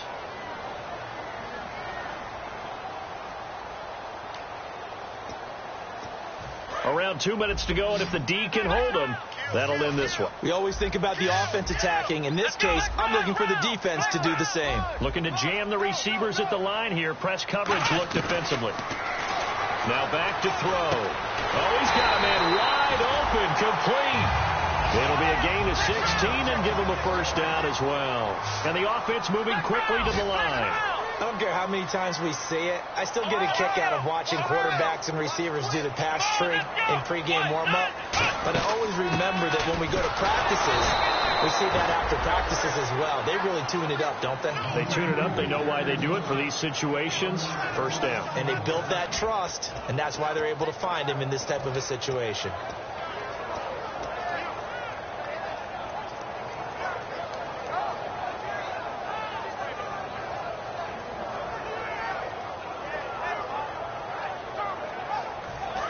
Around 2 minutes to go, and if the D can hold them, that'll end this one. We always think about the offense attacking. In this case, I'm looking for the defense to do the same. Looking to jam the receivers at the line here. Press coverage look defensively. Now back to throw. Oh, he's got a man wide open, complete. It'll be a gain of 16 and give him a first down as well. And the offense moving quickly to the line. I don't care how many times we see it. I still get a kick out of watching quarterbacks and receivers do the pass tree in pregame warm-up. But I always remember that when we go to practices, we see that after practices as well. They really tune it up, don't they? They tune it up. They know why they do it for these situations. First down. And they build that trust, and that's why they're able to find him in this type of a situation.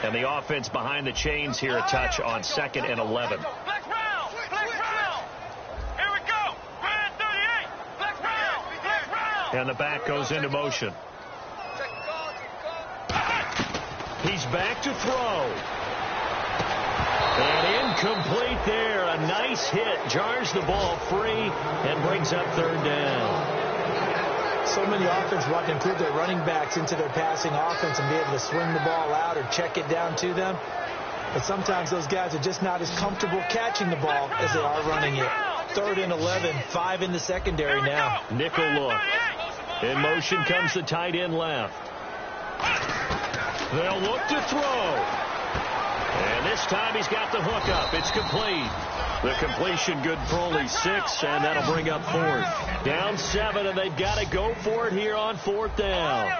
And the offense behind the chains here, a touch on 2nd and 11. Black round! Black round! Here we go! Brand 38! Black round! Black round! And the back goes into motion. He's back to throw. And incomplete there. A nice hit. Jars the ball free and brings up 3rd down. So many offenses want to improve their running backs into their passing offense and be able to swing the ball out or check it down to them. But sometimes those guys are just not as comfortable catching the ball as they are running it. 3rd and 11, 5 in the secondary now. Nickel look. In motion comes the tight end left. They'll look to throw. And this time he's got the hook up. It's complete. The completion good for only 6, and that'll bring up 4th. Down 7, and they've got to go for it here on 4th down.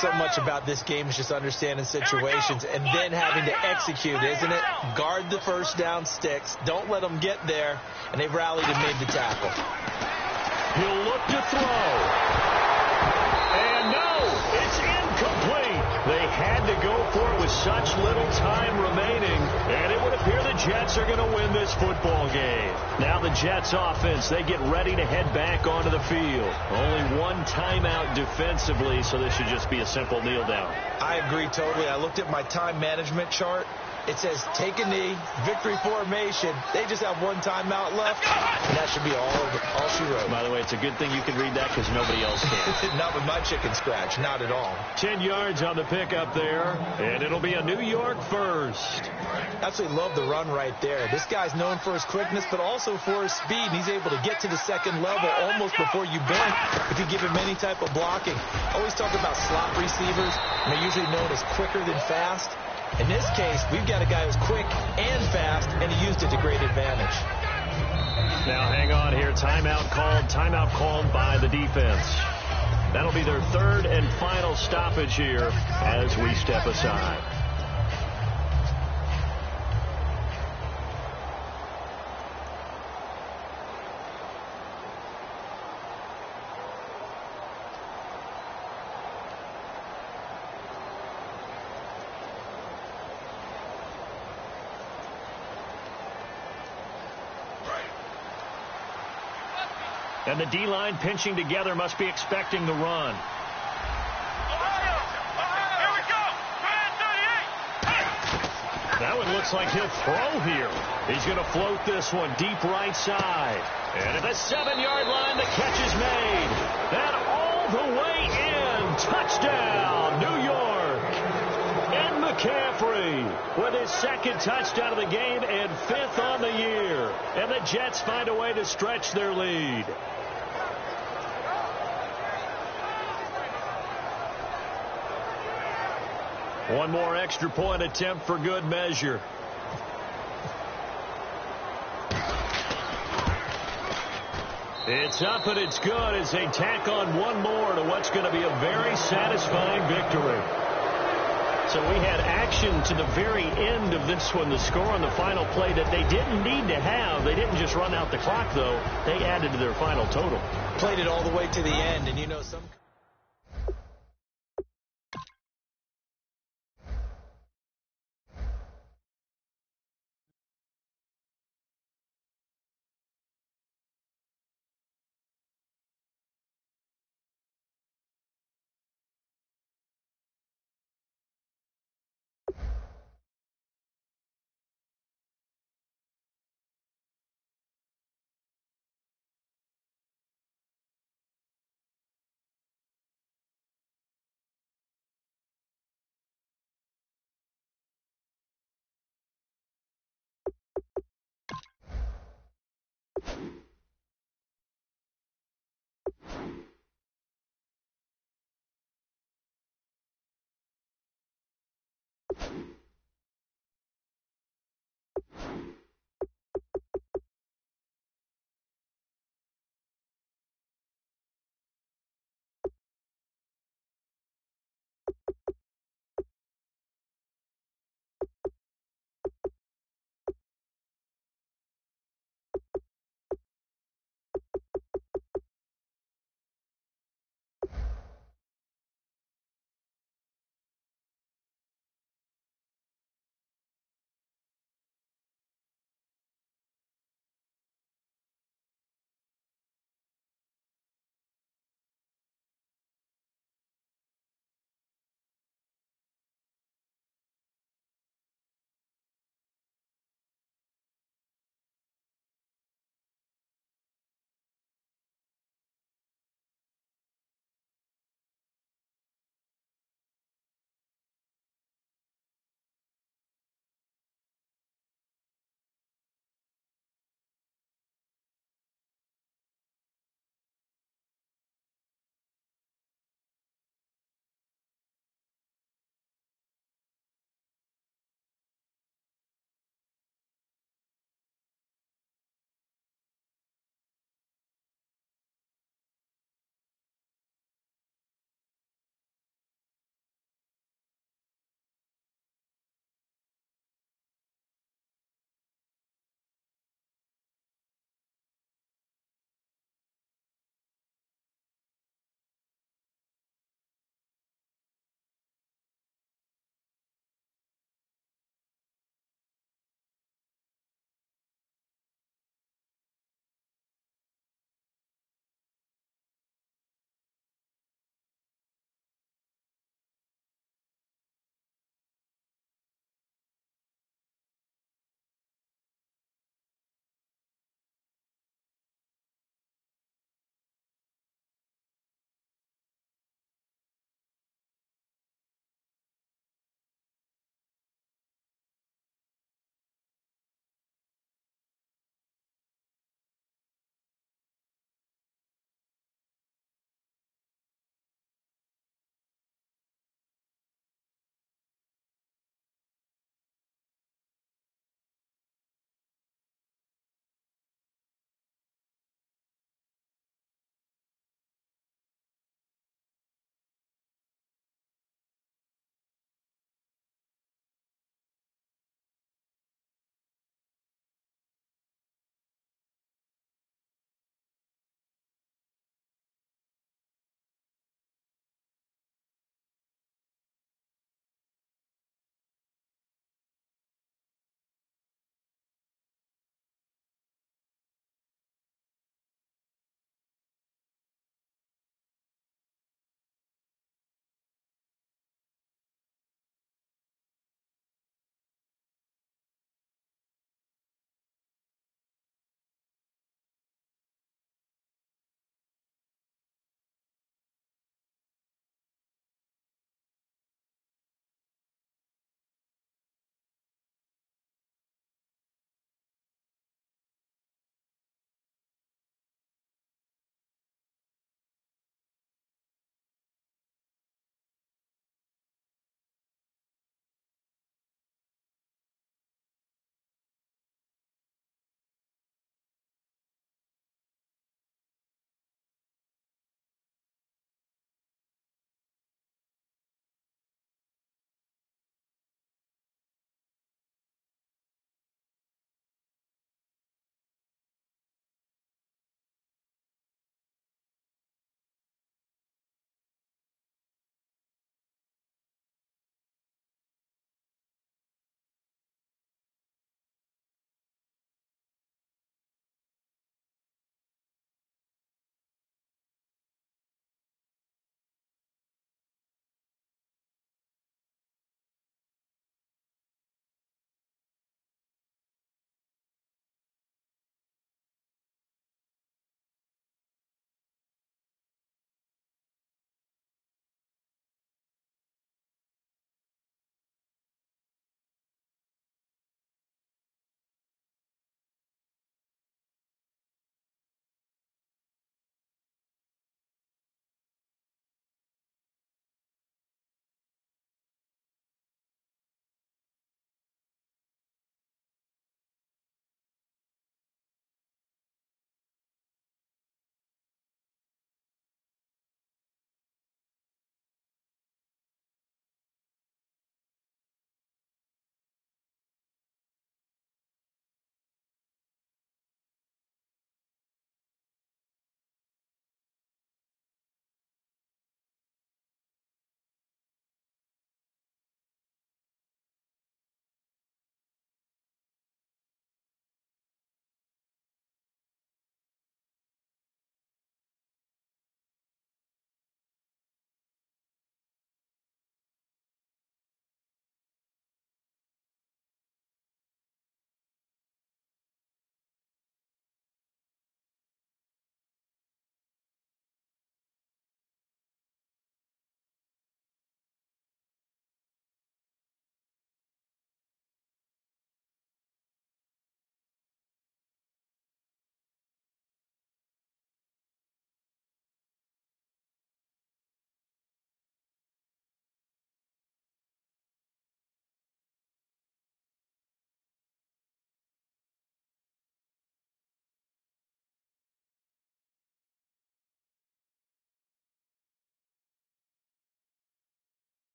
So much about this game is just understanding situations and then having to execute, isn't it? Guard the first down sticks. Don't let them get there, and they've rallied and made the tackle. He'll look to throw. And no, it's incomplete. They had to go for it with such little time remaining, and it would appear the Jets are going to win this football game. Now the Jets offense, they get ready to head back onto the field. Only one timeout defensively, so this should just be a simple kneel down. I agree totally. I looked at my time management chart. It says take a knee, victory formation. They just have one timeout left, and that should be all she wrote. By the way, it's a good thing you can read that because nobody else can. Not with my chicken scratch, not at all. 10 yards on the pickup there, and it'll be a New York first. Absolutely love the run right there. This guy's known for his quickness, but also for his speed, and he's able to get to the second level almost before you blink if you give him any type of blocking. I always talk about slot receivers, and they're usually known as quicker than fast. In this case, we've got a guy who's quick and fast, and he used it to great advantage. Now hang on here. Timeout called by the defense. That'll be their third and final stoppage here as we step aside. And the D-line pinching together must be expecting the run. Ohio! Here we go! Brand 38! That one looks like he'll throw here. He's going to float this one deep right side. And at the 7-yard line, the catch is made. And all the way in. Touchdown, New York. And McCaffrey with his second touchdown of the game and 5th on the year. And the Jets find a way to stretch their lead. One more extra point attempt for good measure. It's up and it's good as they tack on one more to what's going to be a very satisfying victory. So we had action to the very end of this one. The score on the final play that they didn't need to have. They didn't just run out the clock, though. They added to their final total. Played it all the way to the end, and you know some...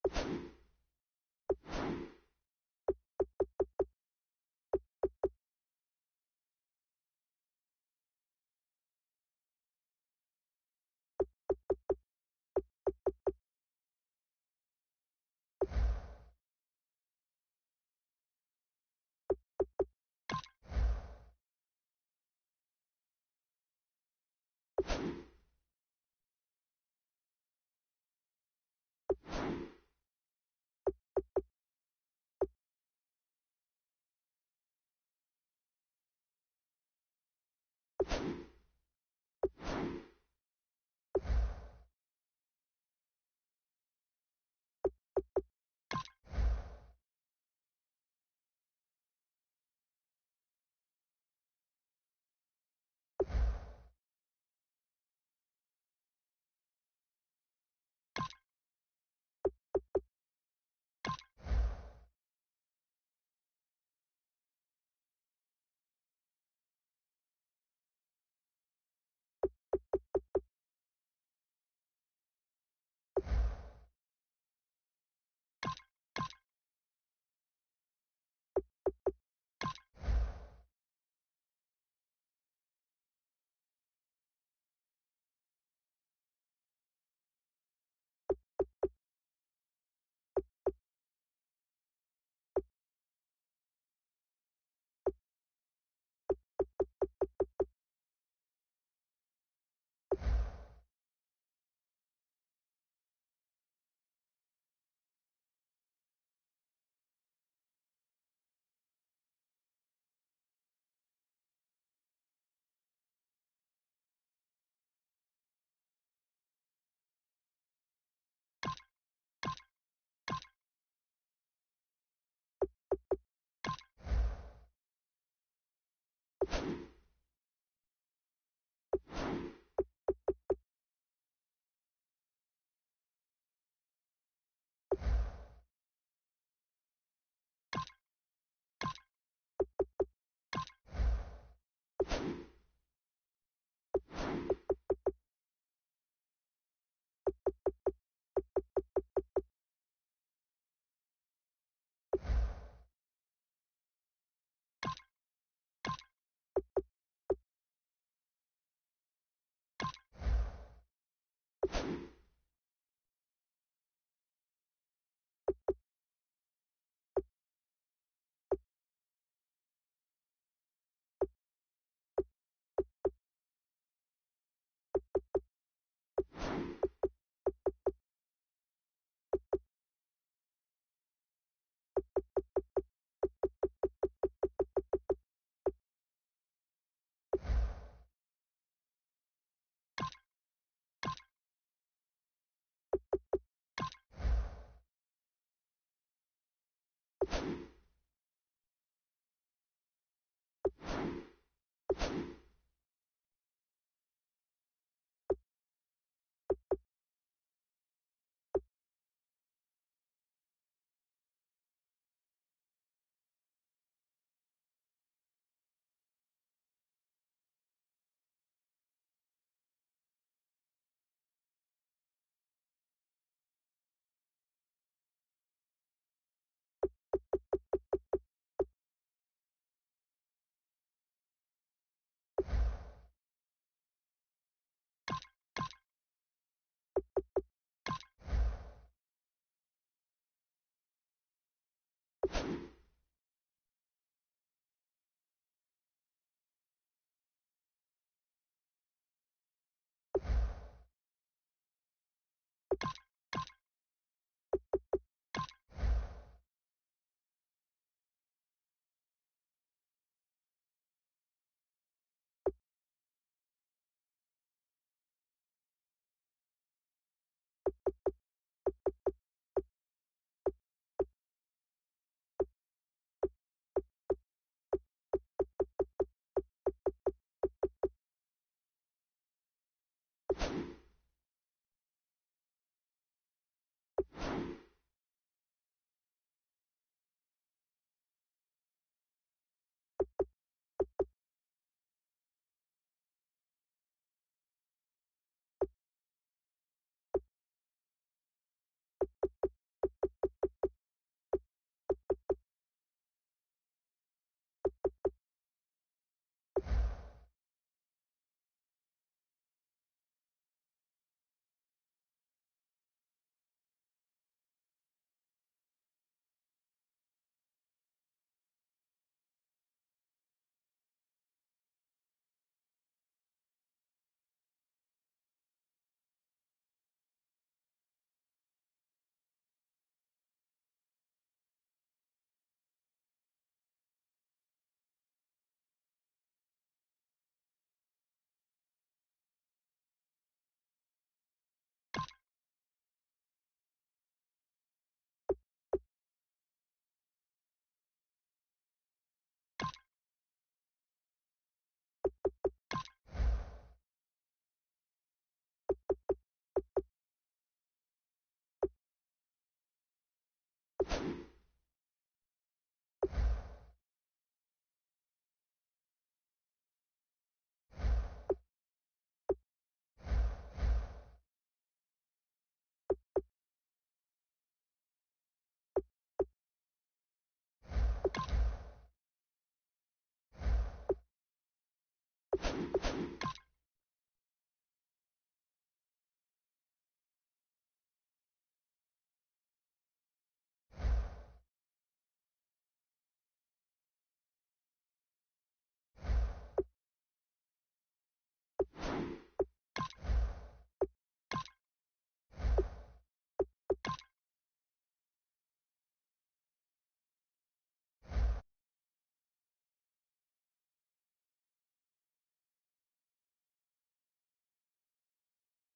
you